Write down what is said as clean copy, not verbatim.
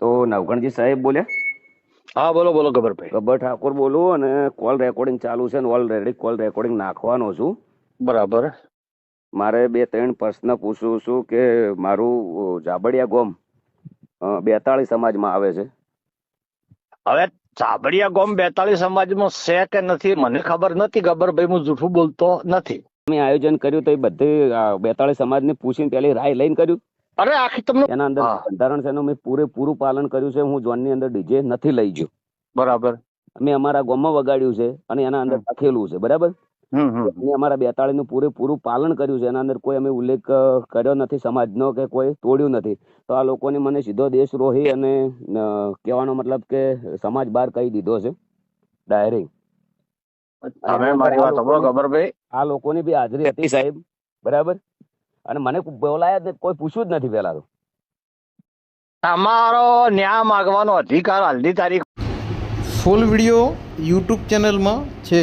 તો નવગણજી સાહેબ બોલ્યા? હા બોલો બોલો ગબ્બરભાઈ. ગબ્બર ઠાકોર બોલું અને કોલ રેકોર્ડિંગ ચાલુ છે અને ઓલરેડી કોલ રેકોર્ડિંગ નાખવાનો છું. બરાબર. મારે 2-3 પ્રશ્ન પૂછવું છું કે મારું જાબડિયા ગોમ 42 સમાજમાં આવે છે. હવે ચાબડિયા ગોમ 42 સમાજમાં છે કે નથી મને ખબર નથી ગબ્બરભાઈ, હું જૂઠું બોલતો નથી. અમે આયોજન કર્યું તો એ બધી 42 સમાજને પૂછીને પેલી રાય લઈને કર્યું. અરે આખી તમને એના અંદર હા બંધારણ છે એનું મેં પૂરેપૂરું પાલન કર્યું છે. હું ઝોનની અંદર ડીજે નથી લઈ ગયો. બરાબર. અમે અમારા ગામમાં વગાડ્યું છે અને એના અંદર લખેલું છે. બરાબર. અમે અમારા 42 નું પૂરેપૂરું પાલન કર્યું છે. એના અંદર કોઈ અમે ઉલ્લેખ કર્યો નથી સમાજનો કે કોઈ તોડ્યું નથી. તો આ લોકોને મને સીધો દેશદ્રોહી અને કહેવાનો મતલબ કે સમાજ બહાર કહી દીધો છે ડાયરેક્ટ. તમે મારી વાત સાંભળો ગબ્બરભાઈ. આ લોકોની બી હાજરી હતી સાહેબ. બરાબર. અને મને બોલાયા જ નથી, કોઈ પૂછ્યું જ નથી પેલા તો. તમારો ન્યાય માંગવાનો અધિકાર હાલની તારીખ ફૂલ વિડીયો યુટ્યુબ ચેનલમાં છે.